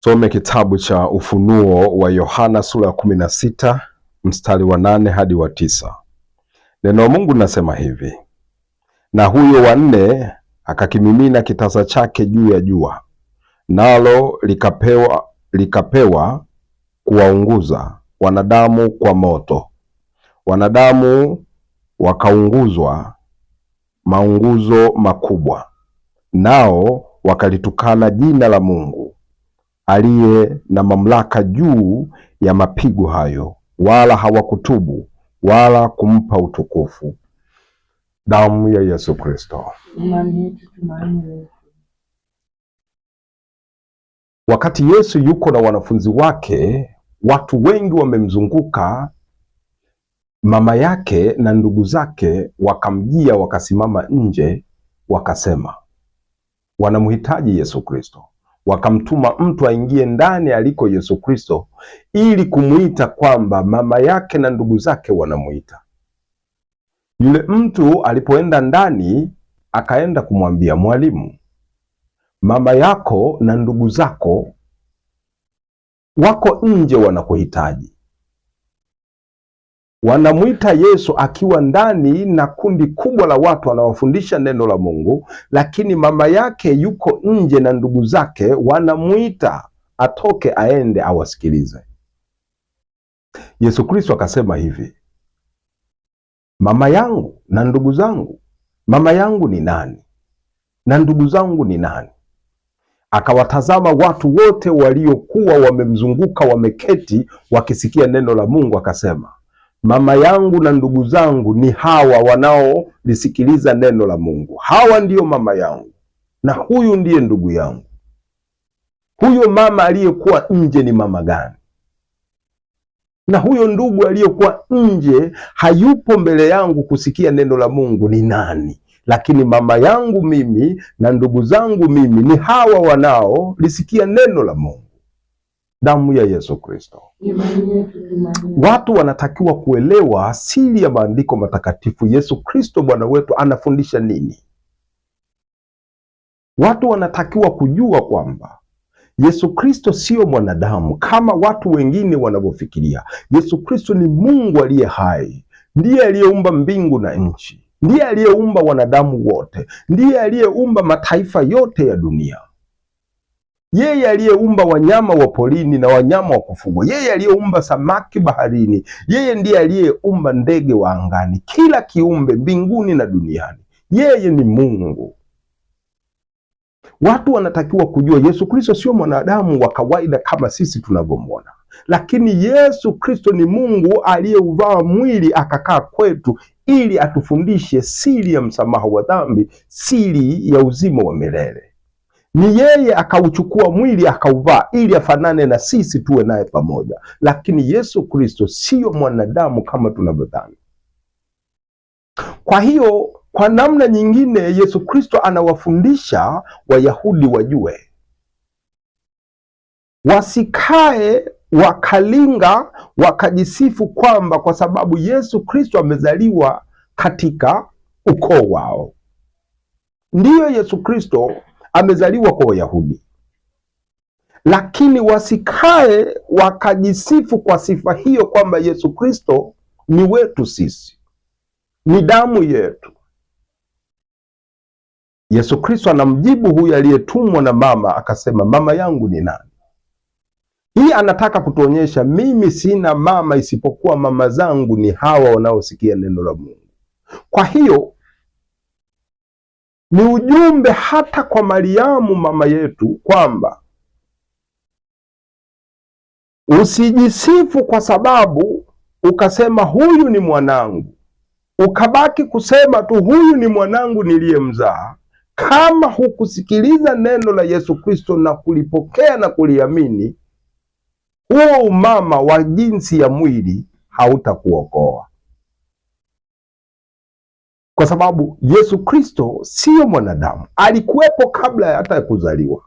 Some kitabu cha Ufunuo wa Yohana sura ya 16 mstari wa 8 hadi wa 9. Neno la Mungu linasema hivi: na huyo wa nne akakimimina kitasa chake juu ya jua, nalo likapewa kuwaunguza wanadamu kwa moto. Wanadamu wakaunguzwa maunguzo makubwa, nao wakalitukana jina la Mungu aliye na mamlaka juu ya mapigo hayo, wala hawakutubu wala kumpa utukufu. Damu ya Yesu Kristo. Wakati Yesu yuko na wanafunzi wake, watu wengi wamemzunguka. Mama yake na ndugu zake wakamjia, wakasimama nje, wakasema wanamhitaji Yesu Kristo. Wakamtuma mtu aingie ndani aliko Yesu Kristo ili kumuita kwamba mama yake na ndugu zake wanamuita. Yule mtu alipoenda ndani, akaenda kumwambia, Mwalimu, mama yako na ndugu zako wako nje wanakuhitaji. Wanamuita Yesu akiwa ndani na kundi kubwa la watu wanawafundisha neno la Mungu, lakini mama yake yuko nje na ndugu zake wanamuita atoke aende awasikilize. Yesu Kristo akasema hivi, mama yangu na ndugu zangu, mama yangu ni nani na ndugu zangu ni nani? Akawatazama watu wote waliokuwa wamemzunguka, wameketi wakisikia neno la Mungu, akasema, mama yangu na ndugu zangu ni hawa wanaolisikiliza neno la Mungu. Hawa ndiyo mama yangu na huyu ndiye ndugu yangu. Huyo mama aliyekuwa nje ni mama gani? Na huyo ndugu aliyekuwa nje hayupo mbele yangu kusikia neno la Mungu ni nani? Lakini mama yangu mimi na ndugu zangu mimi ni hawa wanaolisikia neno la Mungu. Damu ya Yesu Kristo. Watu wanatakiwa kuelewa siri ya maandiko matakatifu. Yesu Kristo Bwana wetu anafundisha nini? Watu wanatakiwa kujua kwamba Yesu Kristo sio mwanadamu kama watu wengine wanavyofikiria. Yesu Kristo ni Mungu aliye hai, ndiye aliyeumba mbingu na nchi, ndiye aliyeumba wanadamu wote, ndiye aliyeumba mataifa yote ya dunia. Yeye aliyeumba wanyama wa porini na wanyama wa kufugwa, yeye aliyeumba samaki baharini, yeye ndiye aliyeumba ndege wa angani, kila kiumbe mbinguni na duniani. Yeye ni Mungu. Watu wanatakiwa kujua Yesu Kristo sio mwanadamu wa kawaida kama sisi tunavyomwona, lakini Yesu Kristo ni Mungu aliyeuvaa mwili akakaa kwetu ili atufundishe siri ya msamaha wa dhambi, siri ya uzima wa milele. Ni yeye akauchukua mwili akauvaa ili afanane na sisi, tuwe naye pamoja. Lakini Yesu Kristo sio mwanadamu kama tunavyodhani. Kwa hiyo kwa namna nyingine Yesu Kristo anawafundisha Wayahudi wajue, wasikae wakalinga wakajisifu kwamba kwa sababu Yesu Kristo amezaliwa katika ukoo wao. Ndiyo, Yesu Kristo amezaliwa kwa Wayahudi, lakini wasikae wakajisifu kwa sifa hiyo kwamba Yesu Kristo ni wetu sisi, ni damu yetu. Yesu Kristo anamjibu huyu aliyetumwa na mama, akasema, mama yangu ni nani? Hii anataka kutuonyesha mimi sina mama isipokuwa mama zangu ni hawa wanaosikia neno la Mungu. Kwa hiyo ni ujumbe hata kwa Mariamu mama yetu kwamba usijisifu kwa sababu ukasema huyu ni mwanangu, ukabaki kusema tu huyu ni mwanangu niliyemzaa. Kama hukusikiliza neno la Yesu Kristo na kulipokea na kuliamini, huo umama wa jinsi ya mwili hautakuokoa, kwa sababu Yesu Kristo sio mwanadamu. Alikuwepo kabla hata ya kuzaliwa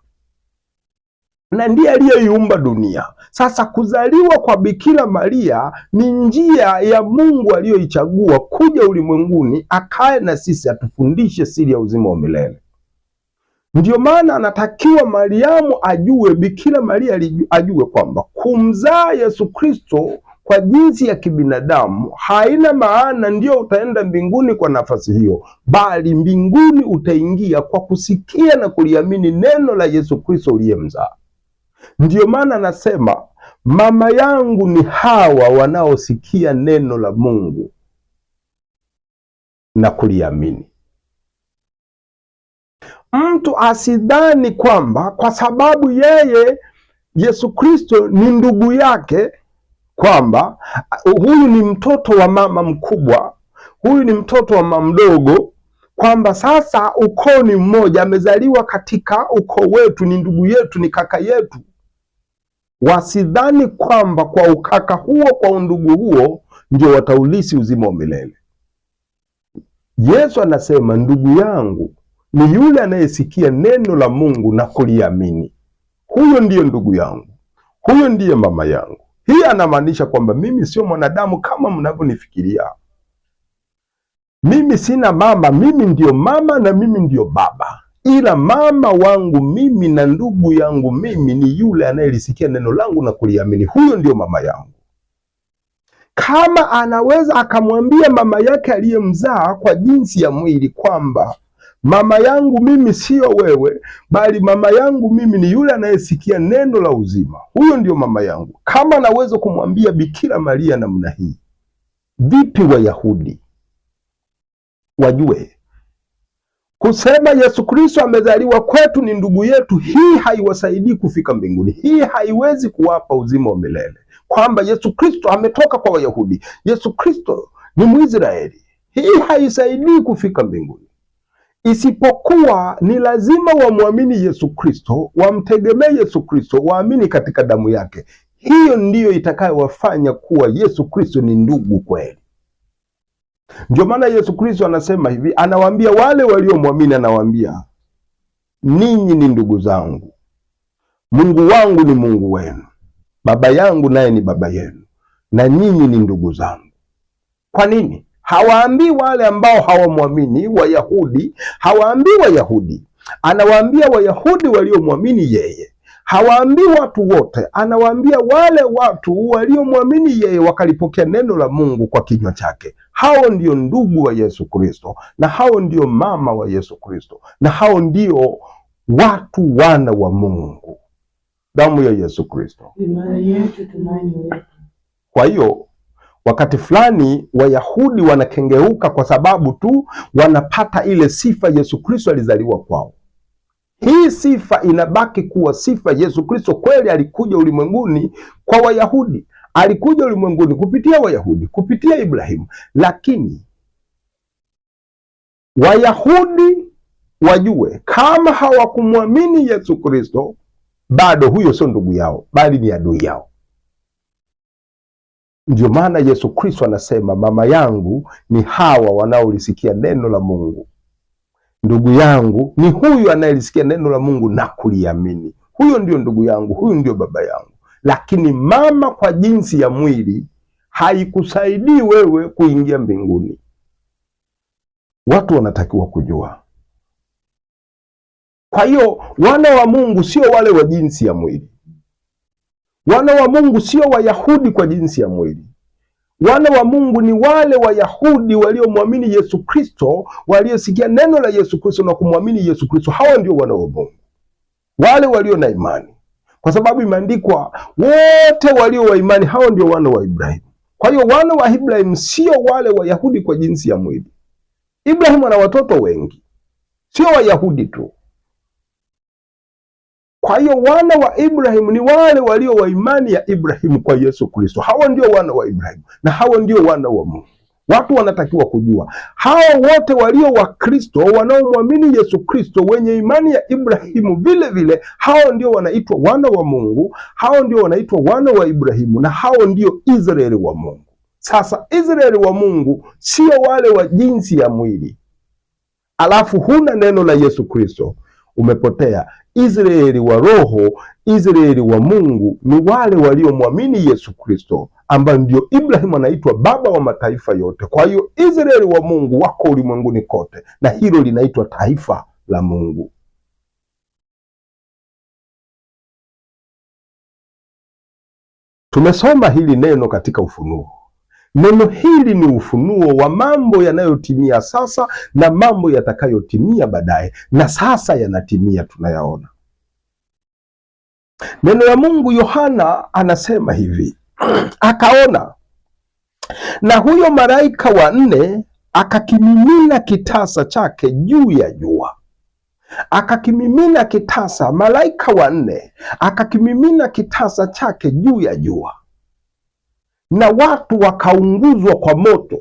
na ndiye aliyeiumba dunia. Sasa kuzaliwa kwa Bikira Maria ni njia ya Mungu aliyoichagua kuja ulimwenguni akae na sisi atufundishe siri ya uzima wa milele. Ndio maana anatakiwa Mariamu ajue, Bikira Maria ajue kwamba kumzaa Yesu Kristo kwa jinsi ya kibinadamu haina maana ndio utaenda mbinguni kwa nafasi hiyo, bali mbinguni utaingia kwa kusikia na kuliamini neno la Yesu Kristo uliyemzaa. Ndio maana anasema mama yangu ni hawa wanaosikia neno la Mungu na kuliamini. Mtu asidhani kwamba kwa sababu yeye Yesu Kristo ni ndugu yake, kwamba huyu ni mtoto wa mama mkubwa, huyu ni mtoto wa mama mdogo, kwamba sasa ukoo ni mmoja, amezaliwa katika ukoo wetu, ni ndugu yetu, ni kaka yetu. Wasidhani kwamba kwa ukaka huo, kwa undugu huo ndio wataulisi uzima wa milele. Yesu anasema ndugu yangu ni yule anayesikia neno la Mungu na kuliamini. Huyo ndiyo ndugu yangu, huyo ndiye mama yangu. Hii anamaanisha kwamba mimi sio mwanadamu kama mnavyonifikiria. Mimi sina mama, mimi ndiyo mama na mimi ndiyo baba, ila mama wangu mimi na ndugu yangu mimi ni yule anayelisikia neno langu na kuliamini. Huyo ndiyo mama yangu. Kama anaweza akamwambia mama yake aliyemzaa kwa jinsi ya mwili kwamba mama yangu mimi sio wewe, bali mama yangu mimi ni yule anayesikia neno la uzima, huyo ndio mama yangu. Kama anaweza kumwambia Bikira Maria namna hii, vipi Wayahudi wajue kusema Yesu Kristo amezaliwa kwetu, ni ndugu yetu? Hii haiwasaidii kufika mbinguni. Hii haiwezi kuwapa uzima wa milele, kwamba Yesu Kristo ametoka kwa Wayahudi, Yesu Kristo ni Mwisraeli. Hii haisaidii kufika mbinguni, isipokuwa ni lazima wamwamini Yesu Kristo, wamtegemee Yesu Kristo, waamini katika damu yake. Hiyo ndiyo itakayowafanya kuwa Yesu Kristo ni ndugu kweli. Ndio maana Yesu Kristo anasema hivi, anawaambia wale waliomwamini, anawaambia ninyi ni ndugu zangu, Mungu wangu ni Mungu wenu, Baba yangu naye ni Baba yenu, na nyinyi ni ndugu zangu. Kwa nini? Hawaambii wale ambao hawamwamini Wayahudi, hawaambii Wayahudi, anawaambia Wayahudi waliomwamini yeye. Hawaambii watu wote, anawaambia wale watu waliomwamini yeye wakalipokea neno la Mungu kwa kinywa chake. Hao ndio ndugu wa Yesu Kristo, na hao ndio mama wa Yesu Kristo, na hao ndio watu wana wa Mungu. Damu ya Yesu Kristo, imani yetu, tumaini letu. Kwa hiyo wakati fulani Wayahudi wanakengeuka kwa sababu tu wanapata ile sifa Yesu Kristo alizaliwa kwao. Hii sifa inabaki kuwa sifa. Yesu Kristo kweli alikuja ulimwenguni kwa Wayahudi, alikuja ulimwenguni kupitia Wayahudi, kupitia Ibrahimu, lakini Wayahudi wajue kama hawakumwamini Yesu Kristo, bado huyo sio ndugu yao, bali ni adui yao. Ndio maana Yesu Kristo anasema mama yangu ni hawa wanaolisikia neno la Mungu, ndugu yangu ni huyu anayelisikia neno la Mungu na kuliamini. Huyo ndio ndugu yangu, huyu ndio baba yangu. Lakini mama kwa jinsi ya mwili haikusaidii wewe kuingia mbinguni. Watu wanatakiwa kujua. Kwa hiyo wana wa Mungu sio wale wa jinsi ya mwili. Wana wa Mungu sio Wayahudi kwa jinsi ya mwili. Wana wa Mungu ni wale Wayahudi waliomwamini Yesu Kristo, waliosikia neno la Yesu Kristo na kumwamini Yesu Kristo. Hao ndio wana wa Mungu, wale walio na imani, kwa sababu imeandikwa wote walio wa imani, hao ndio wana wa Ibrahimu. Kwa hiyo wana wa Ibrahimu sio wale Wayahudi kwa jinsi ya mwili. Ibrahimu ana watoto wengi, sio Wayahudi tu. Kwa hiyo wana wa Ibrahimu ni wale walio wa imani ya Ibrahimu kwa Yesu Kristo. Hao ndio wana wa Ibrahimu na hao ndio wana wa Mungu. Watu wanatakiwa kujua, hao wote walio wa Kristo, wanaomwamini Yesu Kristo, wenye imani ya Ibrahimu, vile vile hao ndio wanaitwa wana wa Mungu, hao ndio wanaitwa wana wa Ibrahimu, na hao ndio Israeli wa Mungu. Sasa Israeli wa Mungu sio wale wa jinsi ya mwili, alafu huna neno la Yesu Kristo, umepotea. Israeli wa roho, Israeli wa Mungu ni wale waliomwamini Yesu Kristo, ambaye ndio Ibrahimu anaitwa baba wa mataifa yote. Kwa hiyo Israeli wa Mungu wako ulimwenguni kote, na hilo linaitwa taifa la Mungu. Tumesoma hili neno katika Ufunuo. Neno hili ni ufunuo wa mambo yanayotimia sasa na mambo yatakayotimia baadaye, na sasa yanatimia, tunayaona. Neno la Mungu, Yohana anasema hivi akaona, na huyo malaika wa nne akakimimina kitasa chake juu ya jua. Akakimimina kitasa, malaika wa nne akakimimina kitasa chake juu ya jua, na watu wakaunguzwa kwa moto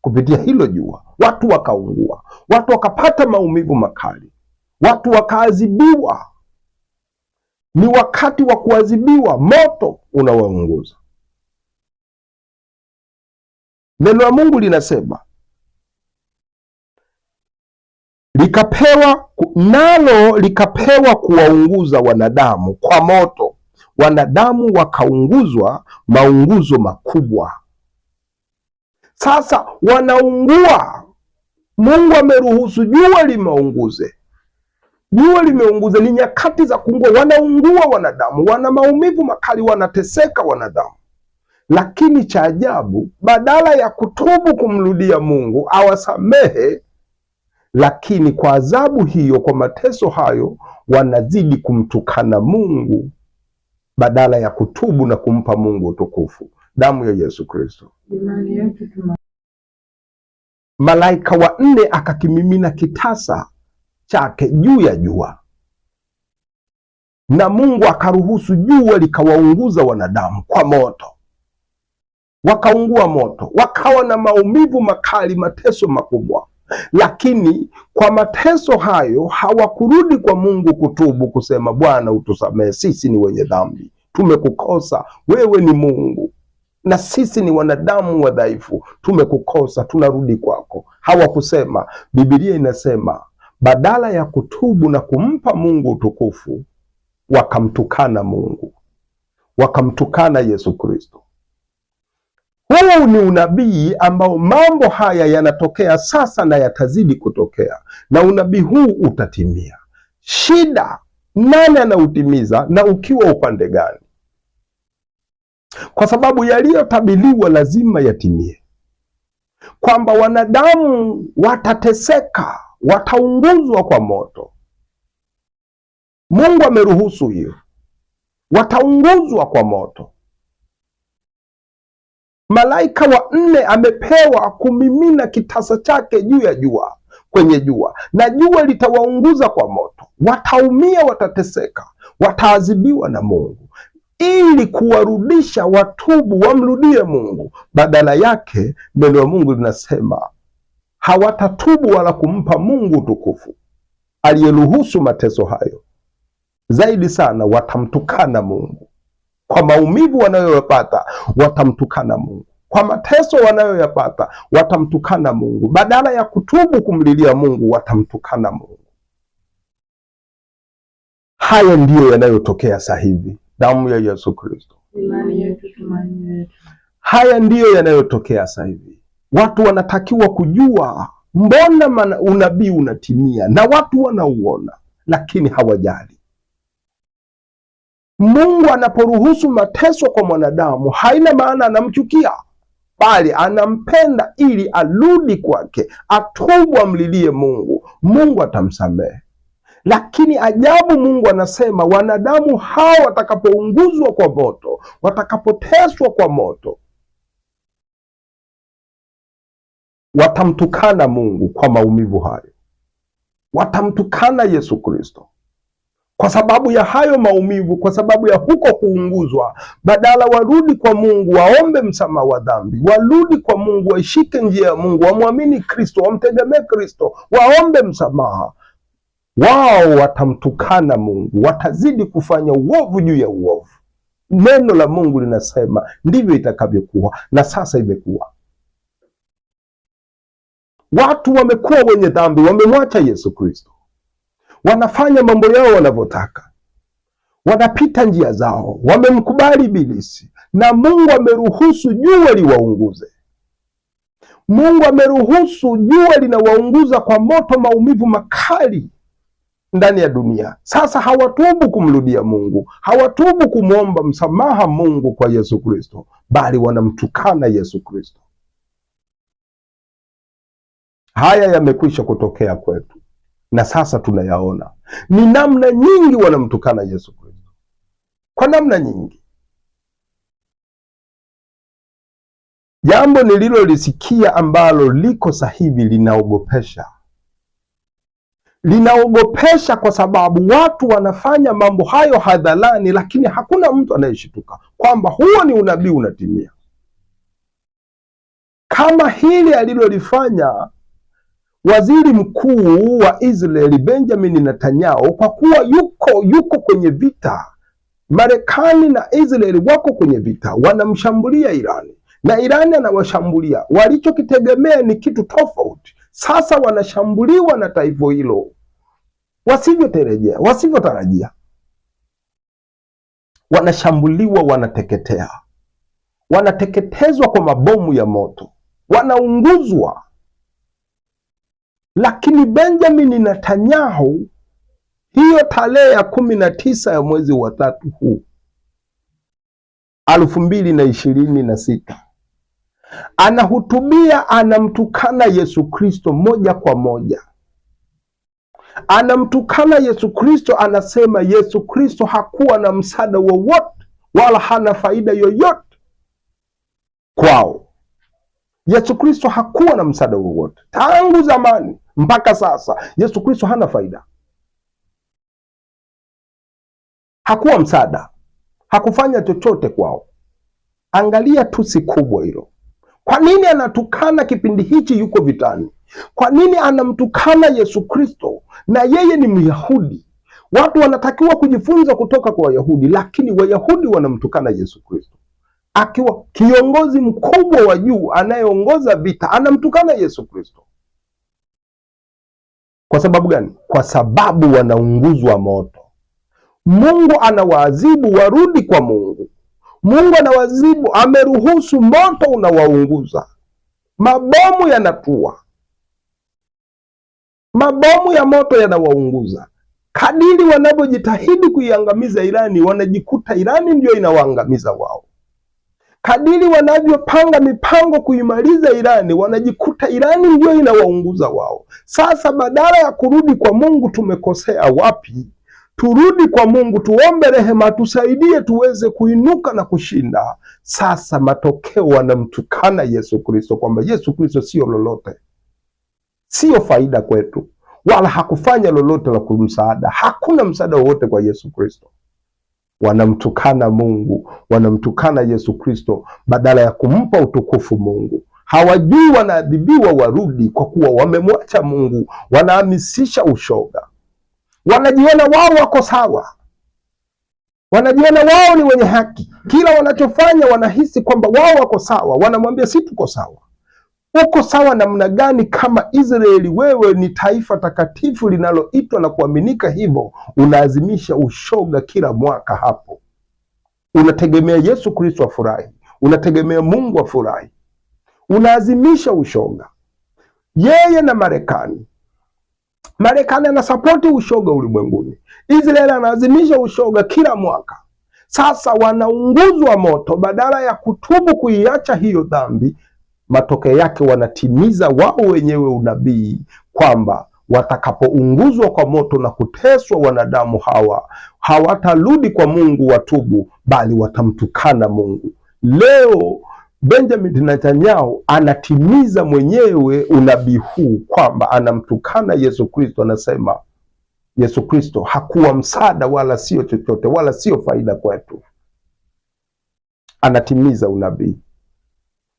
kupitia hilo jua. Watu wakaungua, watu wakapata maumivu makali, watu wakaadhibiwa. Ni wakati wa kuadhibiwa, moto unawaunguza. Neno la Mungu linasema likapewa kuwaunguza wanadamu kwa moto. Wanadamu wakaunguzwa maunguzo makubwa. Sasa wanaungua. Mungu ameruhusu jua limeunguze. Jua limeunguze, ni nyakati za kuungua. Wanaungua wanadamu, wana maumivu makali, wanateseka wanadamu. Lakini cha ajabu, badala ya kutubu kumrudia Mungu awasamehe, lakini kwa adhabu hiyo, kwa mateso hayo, wanazidi kumtukana Mungu badala ya kutubu na kumpa Mungu utukufu. Damu ya Yesu Kristo. Malaika wa nne akakimimina kitasa chake juu ya jua, na Mungu akaruhusu jua likawaunguza wanadamu kwa moto. Wakaungua moto, wakawa na maumivu makali, mateso makubwa. Lakini kwa mateso hayo hawakurudi kwa Mungu kutubu, kusema Bwana utusamehe, sisi ni wenye dhambi, tumekukosa, wewe ni Mungu na sisi ni wanadamu wadhaifu, tumekukosa, tunarudi kwako. Hawakusema. Biblia inasema badala ya kutubu na kumpa Mungu utukufu, wakamtukana Mungu, wakamtukana Yesu Kristo. Huu ni unabii ambao mambo haya yanatokea sasa na yatazidi kutokea, na unabii huu utatimia. Shida, nani anautimiza na ukiwa upande gani? Kwa sababu yaliyotabiriwa lazima yatimie, kwamba wanadamu watateseka, wataunguzwa kwa moto. Mungu ameruhusu hiyo, wataunguzwa kwa moto. Malaika wa nne amepewa kumimina kitasa chake juu ya jua, kwenye jua, na jua litawaunguza kwa moto. Wataumia, watateseka, wataadhibiwa na Mungu, ili kuwarudisha watubu, wamrudie Mungu. Badala yake neno la Mungu linasema hawatatubu wala kumpa Mungu utukufu aliyeruhusu mateso hayo. Zaidi sana watamtukana Mungu. Kwa maumivu wanayoyapata watamtukana Mungu, kwa mateso wanayoyapata watamtukana Mungu. Badala ya kutubu kumlilia Mungu, watamtukana Mungu. Haya ndiyo yanayotokea sasa hivi. Damu ya Yesu Kristo. Imani yetu, tumaini yetu. Haya ndiyo yanayotokea sasa hivi. Watu wanatakiwa kujua, mbona unabii unatimia na watu wanauona, lakini hawajali. Mungu anaporuhusu mateso kwa mwanadamu, haina maana anamchukia, bali anampenda ili arudi kwake, atubu, amlilie Mungu. Mungu atamsamehe. Lakini ajabu, Mungu anasema wanadamu hao watakapounguzwa kwa moto, watakapoteswa kwa moto, watamtukana Mungu kwa maumivu hayo, watamtukana Yesu Kristo. Kwa sababu ya hayo maumivu, kwa sababu ya huko kuunguzwa, badala warudi kwa Mungu, waombe msamaha wa dhambi, warudi kwa Mungu, waishike njia ya Mungu, wamwamini Kristo, wamtegemee Kristo, waombe msamaha, wao watamtukana Mungu, watazidi kufanya uovu juu ya uovu. Neno la Mungu linasema ndivyo itakavyokuwa, na sasa imekuwa. Watu wamekuwa wenye dhambi, wamemwacha Yesu Kristo, wanafanya mambo yao wanavyotaka, wanapita njia zao, wamemkubali Ibilisi, na Mungu ameruhusu jua liwaunguze. Mungu ameruhusu jua linawaunguza kwa moto, maumivu makali. ndani ya dunia. Sasa hawatubu kumrudia Mungu, hawatubu kumwomba msamaha Mungu kwa Yesu Kristo, bali wanamtukana Yesu Kristo. Haya yamekwisha kutokea kwetu na sasa tunayaona. Ni namna nyingi wanamtukana Yesu Kristo, kwa namna nyingi. Jambo nililolisikia ambalo liko sahihi linaogopesha. Linaogopesha kwa sababu watu wanafanya mambo hayo hadharani, lakini hakuna mtu anayeshituka kwamba huo ni unabii unatimia. Kama hili alilolifanya waziri mkuu wa Israeli Benjamin Netanyahu, kwa kuwa yuko kwenye vita. Marekani na Israeli wako kwenye vita, wanamshambulia Irani na Irani anawashambulia. Walichokitegemea ni kitu tofauti. Sasa wanashambuliwa na taifa hilo wasivyotarajia. Wanashambuliwa, wanateketezwa kwa mabomu ya moto, wanaunguzwa. Lakini Benjamin Netanyahu, hiyo tarehe ya 19 ya mwezi wa 3 huu 2026, anahutubia, anamtukana Yesu Kristo moja kwa moja. Anamtukana Yesu Kristo, anasema Yesu Kristo hakuwa na msaada wowote wala hana faida yoyote kwao. Yesu Kristo hakuwa na msaada wowote tangu zamani mpaka sasa. Yesu Kristo hana faida, hakuwa msaada, hakufanya chochote kwao. Angalia tusi kubwa hilo. Kwa nini anatukana kipindi hichi yuko vitani? Kwa nini anamtukana Yesu Kristo na yeye ni Myahudi? Watu wanatakiwa kujifunza kutoka kwa Wayahudi, lakini Wayahudi wanamtukana Yesu Kristo. Akiwa kiongozi mkubwa wa juu anayeongoza vita, anamtukana Yesu Kristo. Kwa sababu gani? Kwa sababu wanaunguzwa moto. Mungu anawaadhibu warudi kwa Mungu. Mungu anawaadhibu, ameruhusu moto unawaunguza. Mabomu yanatua, mabomu ya moto yanawaunguza. Kadiri wanavyojitahidi kuiangamiza Irani, wanajikuta Irani ndio inawaangamiza wao. Kadiri wanavyopanga mipango kuimaliza Irani, wanajikuta Irani ndio inawaunguza wao. Sasa badala ya kurudi kwa Mungu, tumekosea wapi? Turudi kwa Mungu, tuombe rehema, tusaidie tuweze kuinuka na kushinda. Sasa matokeo, wanamtukana Yesu Kristo kwamba Yesu Kristo sio lolote, sio faida kwetu, wala hakufanya lolote la kumsaada. Hakuna msaada wowote kwa Yesu Kristo. Wanamtukana Mungu, wanamtukana Yesu Kristo badala ya kumpa utukufu Mungu. Hawajui wanaadhibiwa warudi kwa kuwa wamemwacha Mungu, wanahamisisha ushoga. Wanajiona wao wako sawa, wanajiona wao ni wenye haki. Kila wanachofanya wanahisi kwamba wao wako sawa. Wanamwambia si tuko sawa. Uko sawa namna gani kama Israeli wewe ni taifa takatifu linaloitwa na kuaminika hivyo, unaazimisha ushoga kila mwaka hapo? Unategemea Yesu Kristo afurahi, unategemea Mungu afurahi, unaazimisha ushoga. Yeye na Marekani anasapoti ushoga ulimwenguni. Israeli anaazimisha ushoga kila mwaka. Sasa wanaunguzwa moto, badala ya kutubu kuiacha hiyo dhambi. Matokeo yake wanatimiza wao wenyewe unabii kwamba watakapounguzwa kwa moto na kuteswa, wanadamu hawa hawatarudi kwa Mungu watubu, bali watamtukana Mungu. Leo Benjamin Netanyahu anatimiza mwenyewe unabii huu kwamba anamtukana Yesu Kristo. Anasema Yesu Kristo hakuwa msaada wala sio chochote wala sio faida kwetu. Anatimiza unabii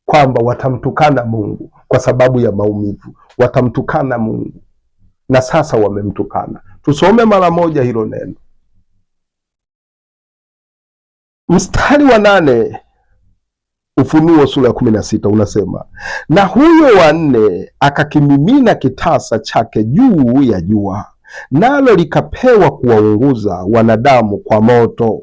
kwamba watamtukana Mungu kwa sababu ya maumivu, watamtukana Mungu, na sasa wamemtukana. Tusome mara moja hilo neno, mstari wa 8, Ufunuo sura ya 16 unasema, na huyo wa 4 akakimimina kitasa chake juu ya jua, nalo likapewa kuwaunguza wanadamu kwa moto,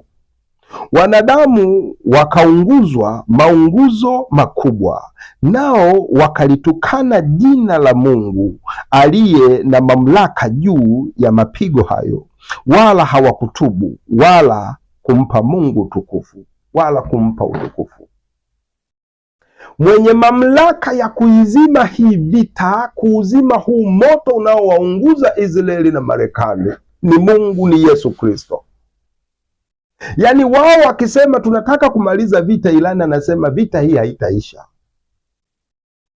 Wanadamu wakaunguzwa maunguzo makubwa, nao wakalitukana jina la Mungu aliye na mamlaka juu ya mapigo hayo, wala hawakutubu wala kumpa Mungu utukufu wala kumpa utukufu. Mwenye mamlaka ya kuizima hii vita, kuuzima huu moto unaowaunguza Israeli na Marekani ni Mungu, ni Yesu Kristo. Yaani wao wakisema tunataka kumaliza vita, Irani anasema vita hii haitaisha,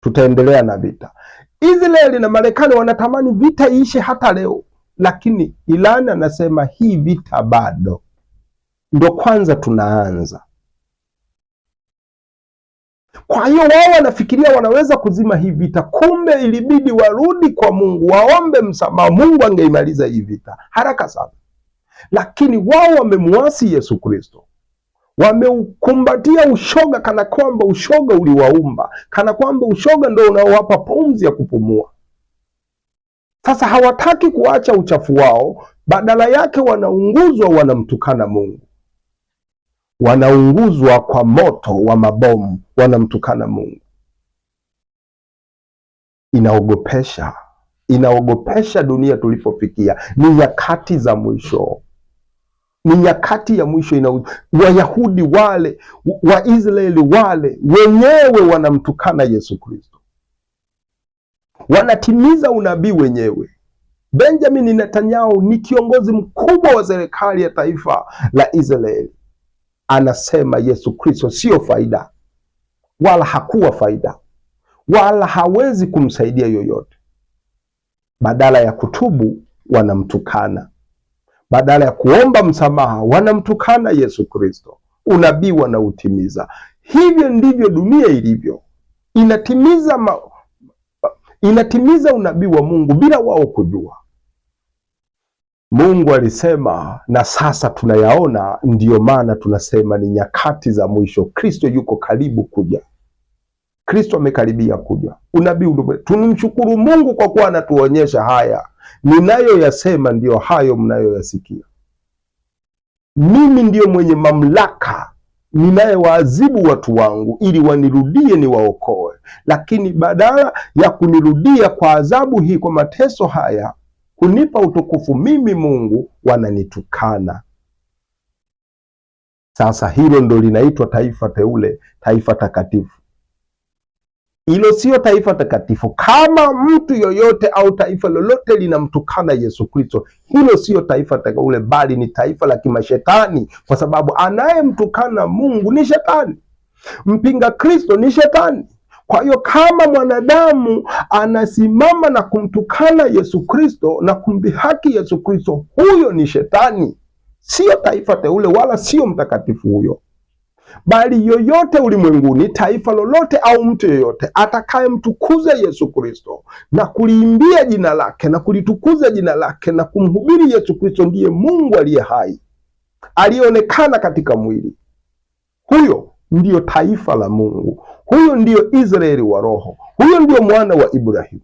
tutaendelea na vita. Israeli na Marekani wanatamani vita iishe hata leo, lakini Irani anasema hii vita bado ndo kwanza tunaanza. Kwa hiyo wao wanafikiria wanaweza kuzima hii vita, kumbe ilibidi warudi kwa Mungu, waombe msamaha. Mungu angeimaliza hii vita haraka sana, lakini wao wamemuasi Yesu Kristo, wameukumbatia ushoga kana kwamba ushoga uliwaumba, kana kwamba ushoga ndio unaowapa pumzi ya kupumua. Sasa hawataki kuacha uchafu wao, badala yake wanaunguzwa, wanamtukana Mungu, wanaunguzwa kwa moto wa mabomu, wanamtukana Mungu. Inaogopesha, inaogopesha dunia tulipofikia. Ni nyakati za mwisho, ni nyakati ya mwisho. Wayahudi wale, Waisraeli wale wenyewe wanamtukana Yesu Kristo, wanatimiza unabii wenyewe. Benjamin Netanyahu ni kiongozi mkubwa wa serikali ya taifa la Israeli, anasema Yesu Kristo sio faida, wala hakuwa faida, wala hawezi kumsaidia yoyote. Badala ya kutubu wanamtukana, badala ya kuomba msamaha wanamtukana Yesu Kristo. Unabii wanautimiza. Hivyo ndivyo dunia ilivyo, inatimiza unabii wa Mungu bila wao kujua. Mungu alisema na sasa tunayaona, ndiyo maana tunasema ni nyakati za mwisho. Kristo yuko karibu kuja, Kristo amekaribia kuja. Unabii, tunamshukuru Mungu kwa kuwa anatuonyesha haya. Ninayoyasema ndiyo hayo mnayoyasikia. Mimi ndiyo mwenye mamlaka ninayewaadhibu watu wangu ili wanirudie niwaokoe, lakini badala ya kunirudia kwa adhabu hii, kwa mateso haya, kunipa utukufu mimi Mungu, wananitukana. Sasa hilo ndo linaitwa taifa teule, taifa takatifu. Hilo sio taifa takatifu. Kama mtu yoyote au taifa lolote linamtukana Yesu Kristo, hilo sio taifa teule, bali ni taifa la kimashetani, kwa sababu anayemtukana Mungu ni shetani, mpinga Kristo ni shetani. Kwa hiyo kama mwanadamu anasimama na kumtukana Yesu Kristo na kumdhihaki Yesu Kristo, huyo ni shetani, sio taifa teule wala sio mtakatifu huyo. Bali yoyote ulimwenguni, taifa lolote au mtu yoyote atakayemtukuza Yesu Kristo na kuliimbia jina lake na kulitukuza jina lake na kumhubiri Yesu Kristo ndiye Mungu aliye hai, aliyeonekana katika mwili, huyo ndiyo taifa la Mungu, huyo ndiyo Israeli wa roho, huyo ndiyo mwana wa Ibrahimu.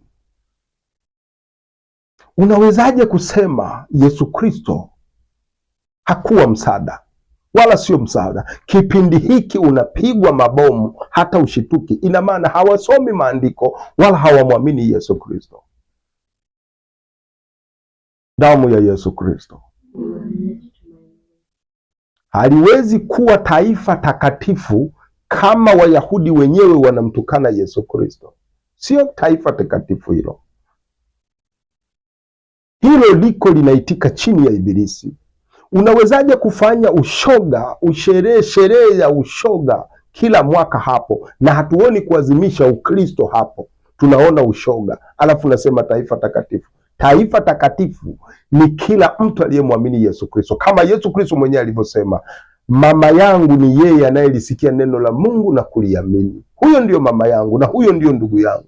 Unawezaje kusema Yesu Kristo hakuwa msaada? Wala sio msaada. Kipindi hiki unapigwa mabomu hata ushituki. Ina maana hawasomi maandiko wala hawamwamini Yesu Kristo. Damu ya Yesu Kristo haliwezi kuwa taifa takatifu kama Wayahudi wenyewe wanamtukana Yesu Kristo. Sio taifa takatifu hilo. Hilo liko linaitika chini ya Ibilisi. Unawezaje kufanya ushoga, sherehe ya ushoga kila mwaka hapo, na hatuoni kuadhimisha Ukristo hapo? Tunaona ushoga, alafu unasema taifa takatifu. Taifa takatifu ni kila mtu aliyemwamini Yesu Kristo, kama Yesu Kristo mwenyewe alivyosema, mama yangu ni yeye anayelisikia neno la Mungu na kuliamini. Huyo ndiyo mama yangu na huyo ndiyo ndugu yangu.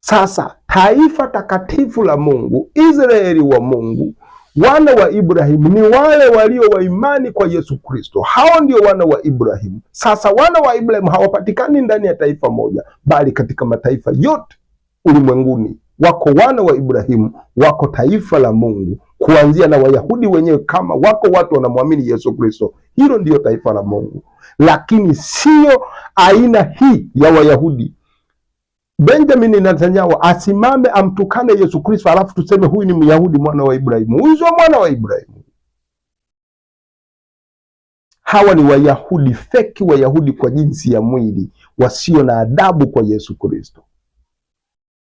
Sasa taifa takatifu la Mungu, Israeli wa Mungu, wana wa Ibrahimu ni wale walio wa imani kwa Yesu Kristo. Hao ndio wana wa Ibrahimu. Sasa wana wa Ibrahimu hawapatikani ndani ya taifa moja, bali katika mataifa yote ulimwenguni wako wana wa Ibrahimu, wako taifa la Mungu. kuanzia na Wayahudi wenyewe, kama wako watu wanamwamini Yesu Kristo. Hilo ndiyo taifa la Mungu, lakini sio aina hii ya Wayahudi. Benjamin Netanyahu asimame amtukane Yesu Kristo alafu tuseme huyu ni Myahudi mwana wa Ibrahimu. Huyu sio mwana wa Ibrahimu. Hawa ni Wayahudi feki, Wayahudi kwa jinsi ya mwili, wasio na adabu kwa Yesu Kristo.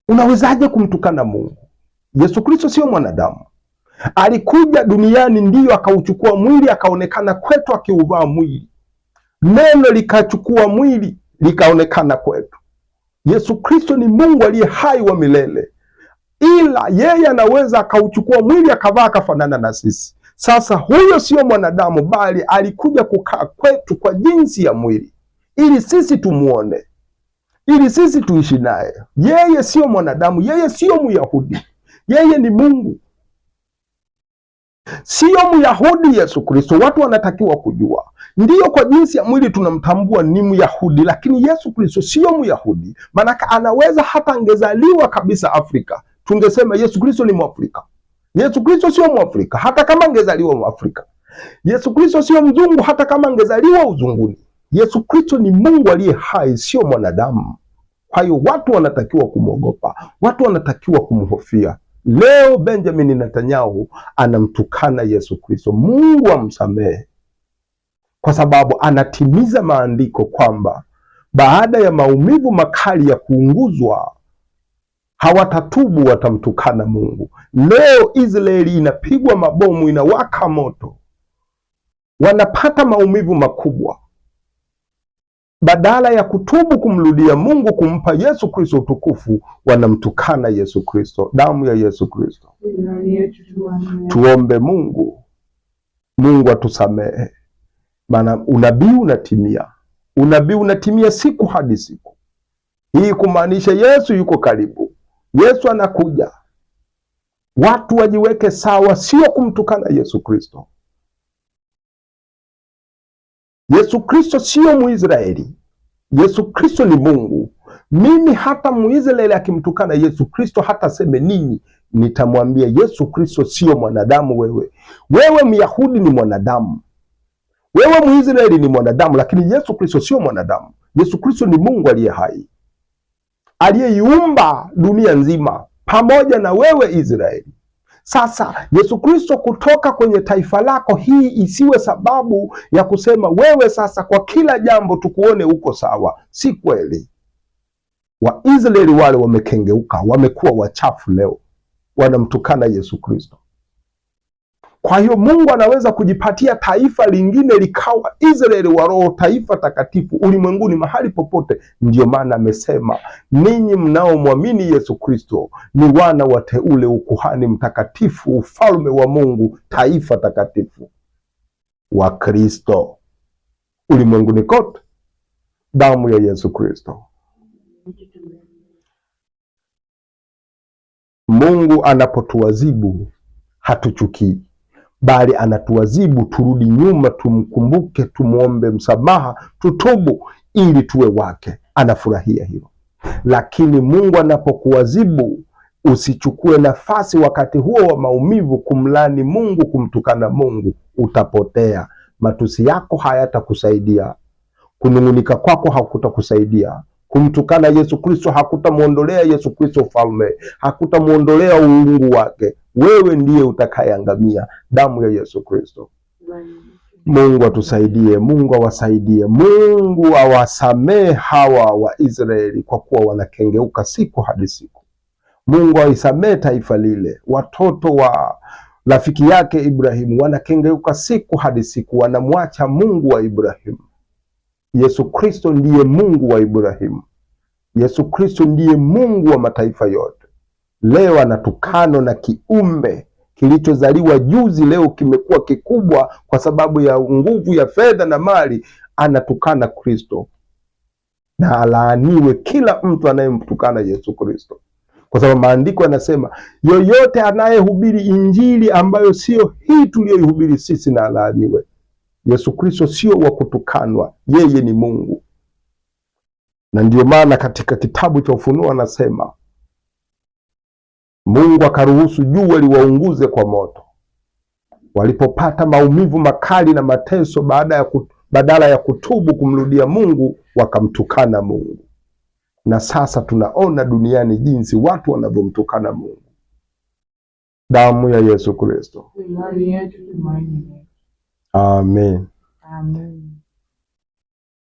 Unawezaje kumtukana Mungu? Yesu Kristo sio mwanadamu. Alikuja duniani ndiyo akauchukua mwili, akaonekana kwetu akiuvaa mwili. Neno likachukua mwili likaonekana kwetu. Yesu Kristo ni Mungu aliye hai wa milele, ila yeye anaweza akauchukua mwili akavaa akafanana na sisi. Sasa huyo sio mwanadamu, bali alikuja kukaa kwetu kwa jinsi ya mwili ili sisi tumuone, ili sisi tuishi naye. Yeye sio mwanadamu, yeye sio Myahudi, yeye ni Mungu, sio Myahudi. Yesu Kristo, watu wanatakiwa kujua. Ndiyo, kwa jinsi ya mwili tunamtambua ni Myahudi, lakini Yesu Kristo sio Myahudi. Maanake anaweza hata angezaliwa kabisa Afrika, tungesema Yesu Kristo ni Mwafrika. Yesu Kristo sio Mwafrika hata kama angezaliwa Mwafrika. Yesu Kristo sio mzungu hata kama angezaliwa uzunguni. Yesu Kristo ni Mungu aliye hai, sio mwanadamu. Kwa hiyo watu wanatakiwa kumwogopa, watu wanatakiwa kumhofia. Leo Benjamin Netanyahu anamtukana Yesu Kristo. Mungu amsamehe, kwa sababu anatimiza maandiko kwamba baada ya maumivu makali ya kuunguzwa hawatatubu, watamtukana Mungu. Leo Israeli inapigwa mabomu, inawaka moto, wanapata maumivu makubwa. Badala ya kutubu, kumrudia Mungu, kumpa Yesu Kristo utukufu, wanamtukana Yesu Kristo. Damu ya Yesu Kristo. Tuombe Mungu, Mungu atusamehe. Maana unabii unatimia, unabii unatimia siku hadi siku. Hii kumaanisha Yesu yuko karibu, Yesu anakuja. Watu wajiweke sawa, sio kumtukana Yesu Kristo. Yesu Kristo sio Mwisraeli, Yesu Kristo ni Mungu. Mimi hata Mwisraeli akimtukana Yesu Kristo, hata seme nini, nitamwambia Yesu Kristo sio mwanadamu. Wewe Myahudi ni mwanadamu, wewe Mwisraeli ni mwanadamu, lakini Yesu Kristo sio mwanadamu. Yesu Kristo ni Mungu aliye hai, aliyeiumba dunia nzima pamoja na wewe Israeli. Sasa Yesu Kristo kutoka kwenye taifa lako, hii isiwe sababu ya kusema wewe sasa kwa kila jambo tukuone uko sawa. Si kweli. Waisraeli wale wamekengeuka, wamekuwa wachafu, leo wanamtukana Yesu Kristo. Kwa hiyo Mungu anaweza kujipatia taifa lingine likawa Israeli wa roho, taifa takatifu ulimwenguni mahali popote. Ndio maana amesema ninyi mnaomwamini Yesu Kristo ni wana wateule, ukuhani mtakatifu, ufalme wa Mungu, taifa takatifu wa Kristo ulimwenguni kote. Damu ya Yesu Kristo. Mungu anapotuadhibu hatuchukii, bali anatuadhibu turudi nyuma, tumkumbuke, tumuombe msamaha, tutubu ili tuwe wake. Anafurahia hilo. Lakini Mungu anapokuadhibu, usichukue nafasi wakati huo wa maumivu kumlani Mungu, kumtukana Mungu. Utapotea. Matusi yako hayatakusaidia, kunung'unika kwako hakutakusaidia. Kumtukana Yesu Kristo hakutamuondolea Yesu Kristo ufalme, hakutamuondolea uungu wake. Wewe ndiye utakayeangamia. Damu ya Yesu Kristo. Mungu atusaidie, Mungu awasaidie, Mungu awasamehe hawa wa Israeli kwa kuwa wanakengeuka siku hadi siku. Mungu aisamehe taifa lile. Watoto wa rafiki yake Ibrahimu wanakengeuka siku hadi siku, wanamwacha Mungu wa Ibrahimu. Yesu Kristo ndiye Mungu wa Ibrahimu. Yesu Kristo ndiye Mungu wa mataifa yote. Leo anatukano na kiumbe kilichozaliwa juzi, leo kimekuwa kikubwa kwa sababu ya nguvu ya fedha na mali. Anatukana Kristo, na alaaniwe kila mtu anayemtukana Yesu Kristo, kwa sababu maandiko yanasema yoyote anayehubiri injili ambayo sio hii tuliyoihubiri sisi na alaaniwe. Yesu Kristo sio wa kutukanwa, yeye ni Mungu. Na ndio maana katika kitabu cha Ufunuo anasema Mungu akaruhusu jua liwaunguze kwa moto. walipopata maumivu makali na mateso badala ya kutubu kumrudia Mungu, wakamtukana Mungu. Na sasa tunaona duniani jinsi watu wanavyomtukana Mungu. Damu ya Yesu Kristo. Amen. Amen.